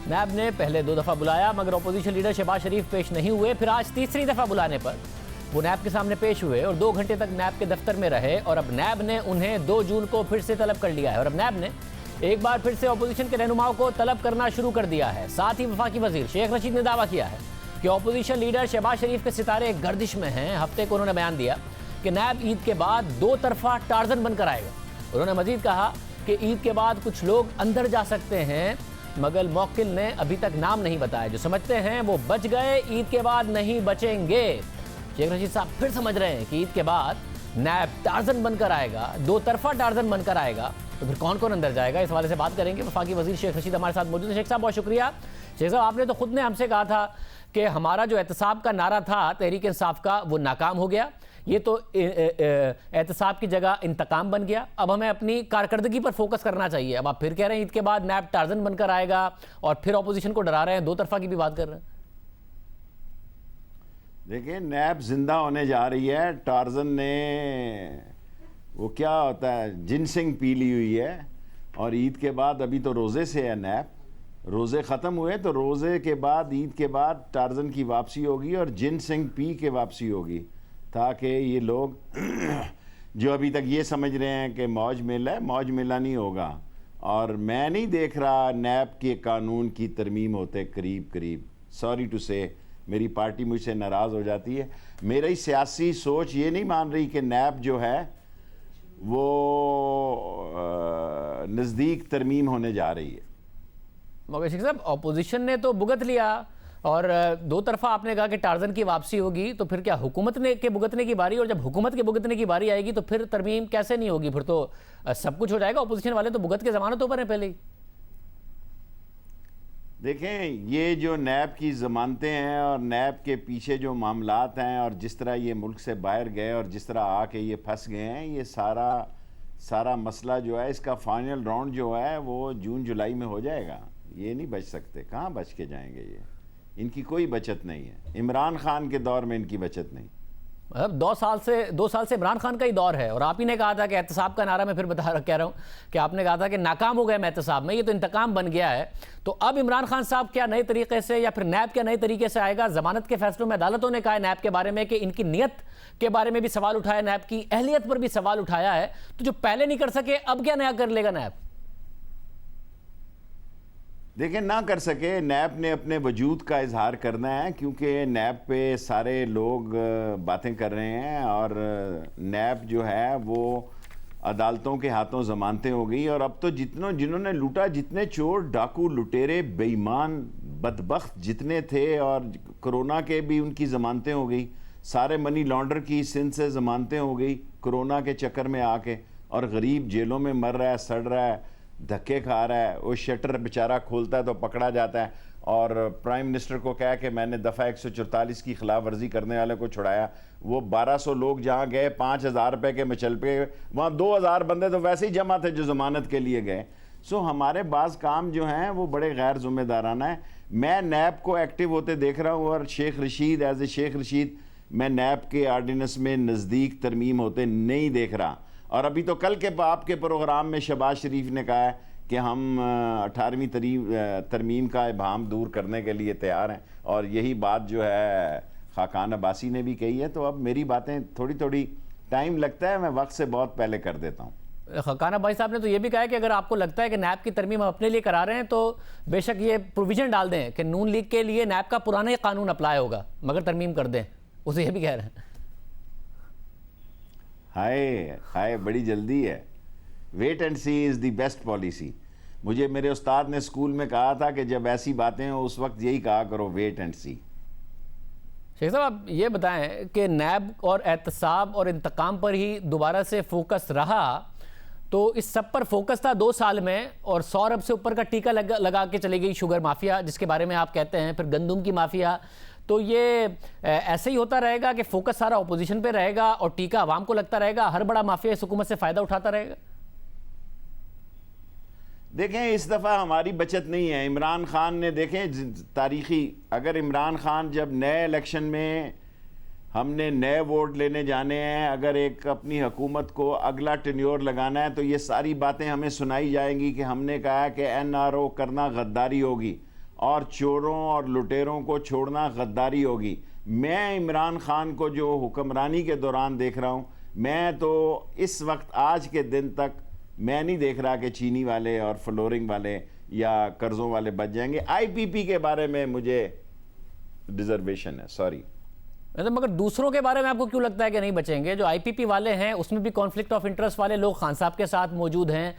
NAB نے پہلے 2 دفعہ بلایا مگر اپوزیشن لیڈر شہباز شریف پیش نہیں ہوئے، پھر آج تیسری دفعہ بلانے پر وہ نیب کے سامنے پیش ہوئے اور 2 گھنٹے تک نیب کے دفتر میں رہے، اور اب نیب نے انہیں 2 جون کو پھر سے طلب کر لیا ہے، اور اب نیب نے ایک بار پھر سے اپوزیشن کے رہنماؤں کو طلب کرنا شروع کر دیا ہے۔ ساتھ ہی وفاقی وزیر شیخ رشید نے دعویٰ کیا ہے کہ اپوزیشن لیڈر شہباز شریف کے ستارے گردش میں ہیں۔ ہفتے کو انہوں نے بیان دیا کہ نیب عید کے بعد 2 طرفہ ٹارزن بن کر آئے گا۔ انہوں نے مزید کہا کہ عید کے بعد کچھ لوگ اندر جا سکتے ہیں مگر موکل نے ابھی تک نام نہیں بتایا، جو سمجھتے ہیں وہ بچ گئے، عید کے بعد نہیں بچیں گے۔ شیخ رشید صاحب پھر سمجھ رہے ہیں کہ عید کے بعد نیب ٹارزن بن کر آئے گا، 2 طرفہ ٹارزن بن کر آئے گا، تو پھر کون کون اندر جائے گا، اس حوالے سے بات کریں گے۔ وفاقی وزیر شیخ رشید ہمارے ساتھ موجود ہیں۔ شیخ صاحب بہت شکریہ۔ شیخ صاحب آپ نے تو خود نے ہم سے کہا تھا کہ ہمارا جو احتساب کا نعرہ تھا تحریک انصاف کا وہ ناکام ہو گیا، یہ تو احتساب کی جگہ انتقام بن گیا، اب ہمیں اپنی کارکردگی پر فوکس کرنا چاہیے۔ اب آپ پھر کہہ رہے ہیں عید کے بعد نیب ٹارزن بن کر آئے گا اور پھر اپوزیشن کو ڈرا رہے ہیں، 2 طرفہ کی بھی بات کر رہے ہیں۔ دیکھیں نیب زندہ ہونے جا رہی ہے، ٹارزن نے وہ کیا ہوتا ہے جنسنگ پی لی ہوئی ہے، اور عید کے بعد ابھی تو روزے سے ہے نیب، روزے ختم ہوئے تو روزے کے بعد عید کے بعد ٹارزن کی واپسی ہوگی اور جنسنگ پی کے واپسی ہوگی، تاکہ یہ لوگ جو ابھی تک یہ سمجھ رہے ہیں کہ موج میلہ ہے، موج میلہ نہیں ہوگا۔ اور میں نہیں دیکھ رہا نیب کے قانون کی ترمیم ہوتے قریب، سوری ٹو سے میری پارٹی مجھ سے ناراض ہو جاتی ہے، میری سیاسی سوچ یہ نہیں مان رہی کہ نیب جو ہے وہ نزدیک ترمیم ہونے جا رہی ہے۔ مگر شیخ صاحب اپوزیشن نے تو بھگت لیا، اور 2 طرفہ آپ نے کہا کہ ٹارزن کی واپسی ہوگی، تو پھر کیا حکومت نے کے بھگتنے کی باری، اور جب حکومت کے بھگتنے کی باری آئے گی تو پھر ترمیم کیسے نہیں ہوگی، پھر تو سب کچھ ہو جائے گا، اپوزیشن والے تو بھگت کے ضمانتوں پر ہیں پہلے ہی۔ دیکھیں یہ جو نیب کی ضمانتیں ہیں اور نیب کے پیچھے جو معاملات ہیں اور جس طرح یہ ملک سے باہر گئے اور جس طرح آ کے یہ پھنس گئے ہیں، یہ سارا مسئلہ جو ہے اس کا فائنل راؤنڈ جو ہے وہ جون جولائی میں ہو جائے گا۔ یہ نہیں بچ سکتے، کہاں بچ کے جائیں گے، یہ ان کی کوئی بچت نہیں ہے، عمران خان کے دور میں ان کی بچت نہیں۔ 2 سال سے عمران خان کا ہی دور ہے، اور آپ ہی نے کہا تھا کہ احتساب کا نعرہ میں پھر کہہ رہا ہوں کہ آپ نے کہا تھا کہ ناکام ہو گئے میں احتساب میں، یہ تو انتقام بن گیا ہے۔ تو اب عمران خان صاحب کیا نئے طریقے سے یا پھر نیب کیا نئے طریقے سے آئے گا؟ ضمانت کے فیصلوں میں عدالتوں نے کہا ہے نیب کے بارے میں کہ ان کی نیت کے بارے میں بھی سوال اٹھایا، نیب کی اہلیت پر بھی سوال اٹھایا ہے، تو جو پہلے نہیں کر سکے اب کیا نیا کر لے گا نیب؟ دیکھیں نہ کر سکے، نیب نے اپنے وجود کا اظہار کرنا ہے، کیونکہ نیب پہ سارے لوگ باتیں کر رہے ہیں، اور نیب جو ہے وہ عدالتوں کے ہاتھوں ضمانتیں ہو گئی، اور اب تو جنہوں نے لوٹا، جتنے چور ڈاکو لٹیرے بے ایمان بدبخت جتنے تھے، اور کرونا کے بھی ان کی ضمانتیں ہو گئی، سارے منی لانڈر کی سندھ سے ضمانتیں ہو گئی کرونا کے چکر میں آ کے، اور غریب جیلوں میں مر رہا ہے، سڑ رہا ہے، دھکے کھا رہا ہے، وہ شٹر بیچارہ کھولتا ہے تو پکڑا جاتا ہے، اور پرائم منسٹر کو کہا کہ میں نے دفعہ 144 کی خلاف ورزی کرنے والے کو چھڑایا، وہ 1200 لوگ جہاں گئے 5000 روپے کے مچل پہ، وہاں 2000 بندے تو ویسے ہی جمع تھے جو ضمانت کے لیے گئے۔ ہمارے بعض کام جو ہیں وہ بڑے غیر ذمہ دارانہ ہیں۔ میں نیب کو ایکٹیو ہوتے دیکھ رہا ہوں، اور شیخ رشید ایز اے شیخ رشید میں نیب کے آرڈیننس میں نزدیک ترمیم ہوتے نہیں دیکھ رہا، اور ابھی تو کل کے آپ کے پروگرام میں شہباز شریف نے کہا ہے کہ ہم 18ویں ترمیم کا ابہام دور کرنے کے لیے تیار ہیں، اور یہی بات جو ہے خاقان عباسی نے بھی کہی ہے۔ تو اب میری باتیں تھوڑی ٹائم لگتا ہے، میں وقت سے بہت پہلے کر دیتا ہوں۔ خاقان عباسی صاحب نے تو یہ بھی کہا ہے کہ اگر آپ کو لگتا ہے کہ نیب کی ترمیم ہم اپنے لیے کرا رہے ہیں تو بے شک یہ پروویژن ڈال دیں کہ نون لیگ کے لیے نیب کا پرانا ہی قانون اپلائی ہوگا مگر ترمیم کر دیں، اسے یہ بھی کہہ رہے ہیں۔ ہائے بڑی جلدی ہے، wait and see is the best policy. مجھے میرے استاد نے اسکول میں کہا تھا کہ جب ایسی باتیں ہوں اس وقت یہی کہا کرو، ویٹ اینڈ سی۔ شیخ صاحب آپ یہ بتائیں کہ نیب اور احتساب اور انتقام پر ہی دوبارہ سے فوکس رہا، تو اس سب پر فوکس تھا 2 سال میں، اور 100 ارب سے اوپر کا ٹیکہ لگا کے چلی گئی شوگر مافیا جس کے بارے میں آپ کہتے ہیں، پھر گندم کی مافیا، تو یہ ایسے ہی ہوتا رہے گا کہ فوکس سارا اپوزیشن پہ رہے گا اور ٹیکہ عوام کو لگتا رہے گا، ہر بڑا مافیا اس حکومت سے فائدہ اٹھاتا رہے گا؟ دیکھیں اس دفعہ ہماری بچت نہیں ہے۔ عمران خان نے دیکھیں تاریخی، اگر عمران خان جب نئے الیکشن میں ہم نے نئے ووٹ لینے جانے ہیں، اگر ایک اپنی حکومت کو اگلا ٹینیور لگانا ہے، تو یہ ساری باتیں ہمیں سنائی جائیں گی کہ ہم نے کہا کہ این آر او کرنا غداری ہوگی، اور چوروں اور لٹیروں کو چھوڑنا غداری ہوگی. میں عمران خان کو جو حکمرانی کے دوران دیکھ رہا ہوں, میں تو اس وقت آج کے دن تک میں نہیں دیکھ رہا کہ چینی والے اور فلورنگ والے یا قرضوں والے بچ جائیں گے. آئی پی پی کے بارے میں مجھے ریزرویشن ہے, سوری. مگر دوسروں کے بارے میں آپ کو کیوں لگتا ہے کہ نہیں بچیں گے؟ جو آئی پی پی والے ہیں اس میں بھی کانفلکٹ آف انٹرسٹ والے لوگ خان صاحب کے ساتھ موجود ہیں.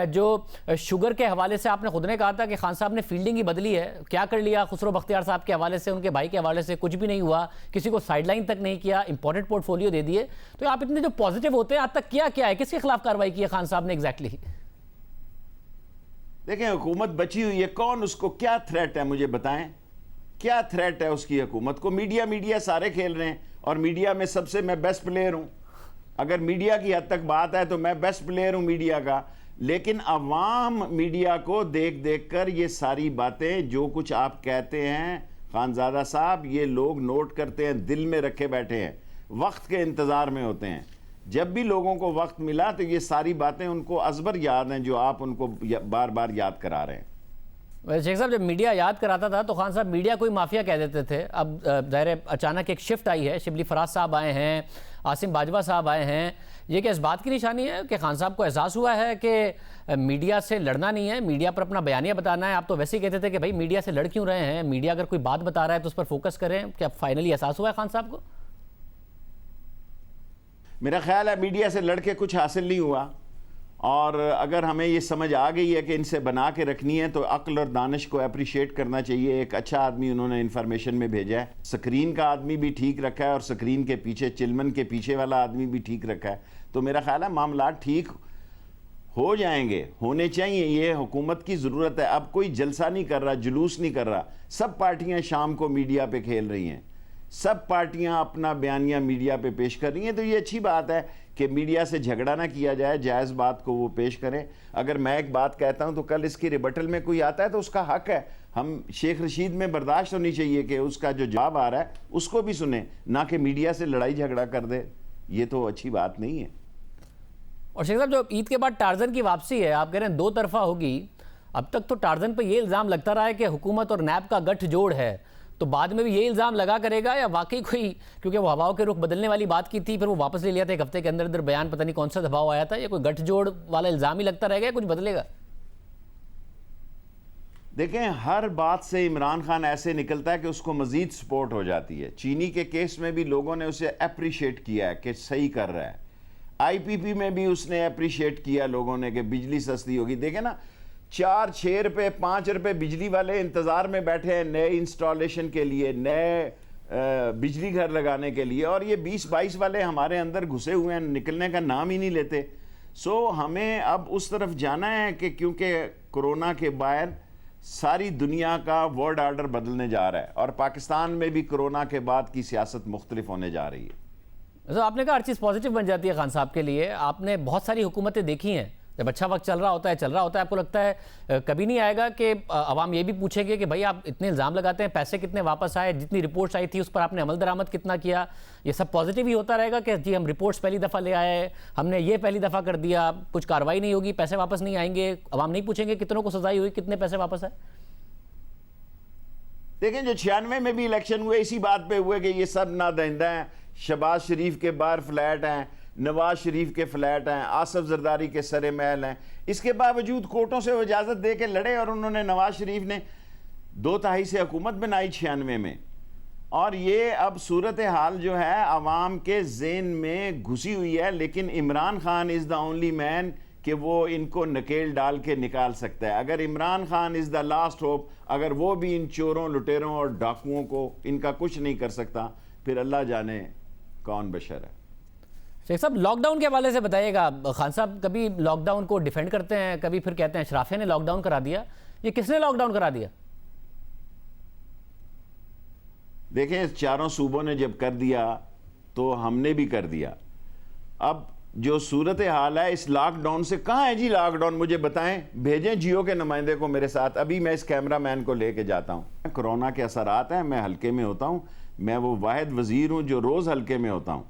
جو شوگر کے حوالے سے آپ نے خود نے کہا تھا کہ خان صاحب نے فیلڈنگ ہی بدلی ہے, کیا کر لیا خسرو بختیار صاحب کے حوالے سے, ان کے بھائی کے حوالے سے کچھ بھی نہیں ہوا, کسی کو سائیڈ لائن تک نہیں کیا, امپورٹنٹ پورٹ فولیو دے دیے. تو آپ اتنے جو پازیٹیو ہوتے ہیں آج تک کیا ہے, کس کے خلاف کارروائی کی ہے خان صاحب نے ایگزیکٹلی؟ دیکھیں حکومت بچی ہوئی ہے, کون اس کو کیا تھریٹ ہے مجھے بتائیں, کیا تھریٹ ہے اس کی حکومت کو؟ میڈیا سارے کھیل رہے ہیں, اور میڈیا میں سب سے میں بیسٹ پلیئر ہوں. اگر میڈیا کی حد تک بات ہے تو میں بیسٹ پلیئر ہوں میڈیا کا. لیکن عوام میڈیا کو دیکھ دیکھ کر یہ ساری باتیں جو کچھ آپ کہتے ہیں خانزادہ صاحب, یہ لوگ نوٹ کرتے ہیں, دل میں رکھے بیٹھے ہیں, وقت کے انتظار میں ہوتے ہیں. جب بھی لوگوں کو وقت ملا تو یہ ساری باتیں ان کو ازبر یاد ہیں جو آپ ان کو بار بار یاد کرا رہے ہیں. شیخ صاحب جب میڈیا یاد کراتا تھا تو خان صاحب میڈیا کوئی مافیا کہہ دیتے تھے. اب ظاہر اچانک ایک شفٹ آئی ہے, شبلی فراز صاحب آئے ہیں, عاصم باجوہ صاحب آئے ہیں. یہ کیا اس بات کی نشانی ہے کہ خان صاحب کو احساس ہوا ہے کہ میڈیا سے لڑنا نہیں ہے, میڈیا پر اپنا بیانیہ بتانا ہے؟ آپ تو ویسے ہی کہتے تھے کہ بھائی میڈیا سے لڑ کیوں رہے ہیں, میڈیا اگر کوئی بات بتا رہا ہے تو اس پر فوکس کریں. کیا فائنلی احساس ہوا ہے خان صاحب کو؟ میرا خیال ہے میڈیا سے لڑ کے کچھ حاصل نہیں ہوا, اور اگر ہمیں یہ سمجھ آ گئی ہے کہ ان سے بنا کے رکھنی ہے تو عقل اور دانش کو اپریشیٹ کرنا چاہیے. ایک اچھا آدمی انہوں نے انفارمیشن میں بھیجا ہے, سکرین کا آدمی بھی ٹھیک رکھا ہے اور سکرین کے پیچھے چلمن کے پیچھے والا آدمی بھی ٹھیک رکھا ہے. تو میرا خیال ہے معاملات ٹھیک ہو جائیں گے, ہونے چاہیے. یہ حکومت کی ضرورت ہے. اب کوئی جلسہ نہیں کر رہا, جلوس نہیں کر رہا. سب پارٹیاں شام کو میڈیا پہ کھیل رہی ہیں, سب پارٹیاں اپنا بیانیہ میڈیا پہ پیش کر رہی ہیں. تو یہ اچھی بات ہے کہ میڈیا سے جھگڑا نہ کیا جائے, جائز بات کو وہ پیش کریں. اگر میں ایک بات کہتا ہوں تو کل اس کی ریبٹل میں کوئی آتا ہے تو اس کا حق ہے. ہم شیخ رشید میں برداشت ہونی چاہیے کہ اس کا جو جواب آ رہا ہے اس کو بھی سنیں, نہ کہ میڈیا سے لڑائی جھگڑا کر دے. یہ تو اچھی بات نہیں ہے. اور شیخ صاحب جو عید کے بعد ٹارزن کی واپسی ہے, آپ کہہ رہے ہیں دو طرفہ ہوگی. اب تک تو ٹارزن پہ یہ الزام لگتا رہا ہے کہ حکومت اور نیب کا گٹھ جوڑ ہے, تو بعد میں بھی یہ الزام لگا کرے گا, یا واقعی کوئی, کیونکہ وہ ہواؤں کے رخ بدلنے والی بات کی تھی پھر وہ واپس لے لیا تھا ایک ہفتے کے اندر اندر بیان, پتہ نہیں کون سا دباؤ آیا تھا, یا کوئی گٹھ جوڑ والا الزام ہی لگتا رہے گا یا کچھ بدلے گا؟ دیکھیں ہر بات سے عمران خان ایسے نکلتا ہے کہ اس کو مزید سپورٹ ہو جاتی ہے. چینی کے کیس میں بھی لوگوں نے اسے اپریشیٹ کیا ہے کہ صحیح کر رہا ہے. آئی پی پی میں بھی اس نے اپریشیٹ کیا لوگوں نے کہ بجلی سستی ہوگی. دیکھیں نا 4-6 روپے 5 روپے بجلی والے انتظار میں بیٹھے ہیں نئے انسٹالیشن کے لیے, نئے بجلی گھر لگانے کے لیے, اور یہ 20-22 والے ہمارے اندر گھسے ہوئے ہیں, نکلنے کا نام ہی نہیں لیتے. سو ہمیں اب اس طرف جانا ہے کہ کیونکہ کرونا کے باہر ساری دنیا کا ورلڈ آرڈر بدلنے جا رہا ہے, اور پاکستان میں بھی کرونا کے بعد کی سیاست مختلف ہونے جا رہی ہے. آپ نے کہا ہر چیز پازیٹیو بن جاتی ہے خان صاحب کے لیے. آپ نے بہت ساری حکومتیں دیکھی ہیں, جب اچھا وقت چل رہا ہوتا ہے آپ کو لگتا ہے کبھی نہیں آئے گا کہ عوام یہ بھی پوچھے گے کہ بھائی آپ اتنے الزام لگاتے ہیں, پیسے کتنے واپس آئے, جتنی رپورٹس آئی تھی اس پر آپ نے عمل درآمد کتنا کیا؟ یہ سب پازیٹیو ہی ہوتا رہے گا کہ جی ہم رپورٹس پہلی دفعہ لے آئے, ہم نے یہ پہلی دفعہ کر دیا, کچھ کارروائی نہیں ہوگی, پیسے واپس نہیں آئیں گے, عوام نہیں پوچھیں گے کتنوں کو سزائی ہوئی, کتنے پیسے واپس آئے؟ دیکھیں جو 96 میں بھی الیکشن ہوئے اسی بات پہ ہوئے کہ یہ سب نادہندہ ہیں. شہباز شریف کے باہر فلیٹ ہیں, نواز شریف کے فلیٹ ہیں, آصف زرداری کے سر محل ہیں. اس کے باوجود کورٹوں سے وہ اجازت دے کے لڑے, اور انہوں نے, نواز شریف نے 2 سے حکومت بنائی 96 میں. اور یہ اب صورتحال جو ہے عوام کے ذہن میں گھسی ہوئی ہے, لیکن عمران خان از دا اونلی مین کہ وہ ان کو نکیل ڈال کے نکال سکتا ہے. اگر عمران خان از دا لاسٹ ہوپ, اگر وہ بھی ان چوروں لٹیروں اور ڈاکوؤں کو ان کا کچھ نہیں کر سکتا, پھر اللہ جانے کون بشر ہے. شیخ صاحب لاک ڈاؤن کے حوالے سے بتائیے گا. خان صاحب کبھی لاک ڈاؤن کو ڈیفینڈ کرتے ہیں, کبھی پھر کہتے ہیں اشرافیہ نے لاک ڈاؤن کرا دیا. یہ کس نے لاک ڈاؤن کرا دیا؟ دیکھیں 4 صوبوں نے جب کر دیا تو ہم نے بھی کر دیا. اب جو صورتحال ہے اس لاک ڈاؤن سے, کہاں ہے جی لاک ڈاؤن مجھے بتائیں, بھیجیں جیو کے نمائندے کو میرے ساتھ, ابھی میں اس کیمرہ مین کو لے کے جاتا ہوں. کرونا کے اثرات ہیں, میں حلقے میں ہوتا ہوں, میں وہ واحد وزیر ہوں جو روز حلقے میں ہوتا ہوں,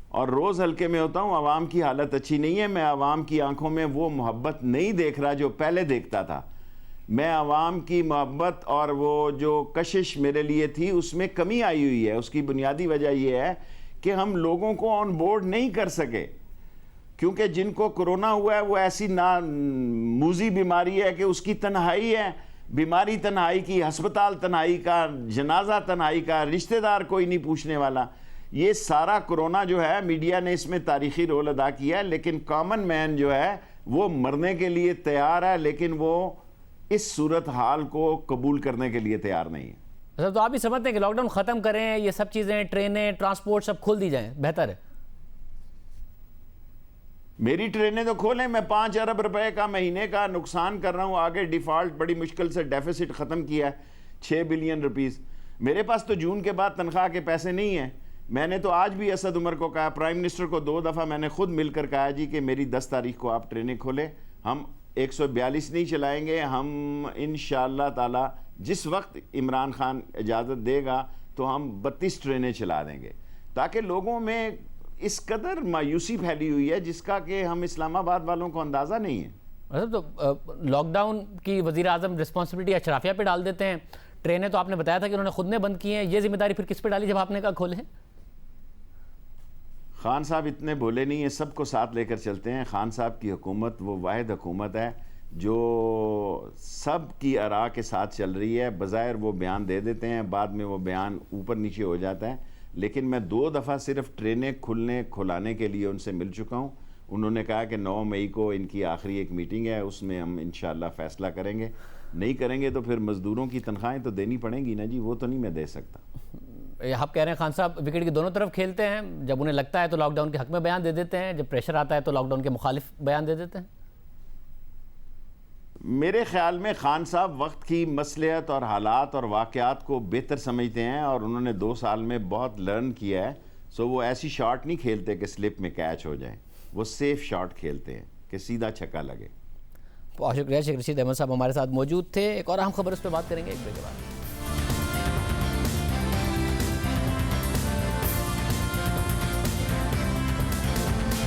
اور روز حلقے میں ہوتا ہوں. عوام کی حالت اچھی نہیں ہے, میں عوام کی آنکھوں میں وہ محبت نہیں دیکھ رہا جو پہلے دیکھتا تھا. میں عوام کی محبت اور وہ جو کشش میرے لیے تھی اس میں کمی آئی ہوئی ہے. اس کی بنیادی وجہ یہ ہے کہ ہم لوگوں کو آن بورڈ نہیں کر سکے, کیونکہ جن کو کرونا ہوا ہے وہ ایسی ناموذی بیماری ہے کہ اس کی تنہائی ہے, بیماری تنہائی کی, ہسپتال تنہائی کا, جنازہ تنہائی کا, رشتہ دار کوئی نہیں پوچھنے والا. یہ سارا کرونا جو ہے میڈیا نے اس میں تاریخی رول ادا کیا ہے, لیکن کامن مین جو ہے وہ مرنے کے لیے تیار ہے, لیکن وہ اس صورتحال کو قبول کرنے کے لیے تیار نہیں ہے. سر تو آپ بھی سمجھتے ہیں کہ لاک ڈاؤن ختم کریں, یہ سب چیزیں, ٹرینیں, ٹرانسپورٹ سب کھول دی جائیں, بہتر ہے؟ میری ٹرینیں تو کھولیں, میں 5 ارب روپے کا مہینے کا نقصان کر رہا ہوں. آگے ڈیفالٹ بڑی مشکل سے ڈیفیسٹ ختم کیا ہے 6 بلین روپیز. میرے پاس تو جون کے بعد تنخواہ کے پیسے نہیں ہیں. میں نے تو آج بھی اسد عمر کو کہا, پرائم منسٹر کو 2 دفعہ میں نے خود مل کر کہا جی کہ میری 10 تاریخ کو آپ ٹرینیں کھولیں. ہم 142 نہیں چلائیں گے, ہم انشاءاللہ تعالی جس وقت عمران خان اجازت دے گا تو ہم 32 ٹرینیں چلا دیں گے, تاکہ لوگوں میں اس قدر مایوسی پھیلی ہوئی ہے جس کا کہ ہم اسلام آباد والوں کو اندازہ نہیں ہے. مطلب تو لاک ڈاؤن کی وزیر اعظم رسپانسبلٹی اشرافیہ پہ ڈال دیتے ہیں, ٹرینیں تو آپ نے بتایا تھا کہ انہوں نے خود نے بند کی ہیں, یہ ذمہ داری پھر کس پہ ڈالی جب آپ نے کہا کھولیں؟ خان صاحب اتنے بھولے نہیں ہیں, سب کو ساتھ لے کر چلتے ہیں. خان صاحب کی حکومت وہ واحد حکومت ہے جو سب کی آراء کے ساتھ چل رہی ہے. بظاہر وہ بیان دے دیتے ہیں, بعد میں وہ بیان اوپر نیچے ہو جاتا ہے. لیکن میں 2 دفعہ صرف ٹرینیں کھلانے کے لیے ان سے مل چکا ہوں. انہوں نے کہا کہ 9 مئی کو ان کی آخری ایک میٹنگ ہے, اس میں ہم انشاءاللہ فیصلہ کریں گے. نہیں کریں گے تو پھر مزدوروں کی تنخواہیں تو دینی پڑیں گی نا جی, وہ تو نہیں میں دے سکتا. آپ کہہ رہے ہیں خان صاحب وکٹ کی دونوں طرف کھیلتے ہیں, جب انہیں لگتا ہے تو لاک ڈاؤن کے حق میں بیان دے دیتے ہیں, جب پریشر آتا ہے تو لاک ڈاؤن کے مخالف بیان دے دیتے ہیں. میرے خیال میں خان صاحب وقت کی مصلحت اور حالات اور واقعات کو بہتر سمجھتے ہیں, اور انہوں نے 2 سال میں بہت لرن کیا ہے. سو وہ ایسی شاٹ نہیں کھیلتے کہ سلپ میں کیچ ہو جائیں, وہ سیف شاٹ کھیلتے ہیں کہ سیدھا چھکا لگے. بہت شکریہ. شیخ رشید احمد صاحب ہمارے ساتھ موجود تھے. ایک اور اہم خبر اس پہ بات کریں گے ایک بریک کے بعد.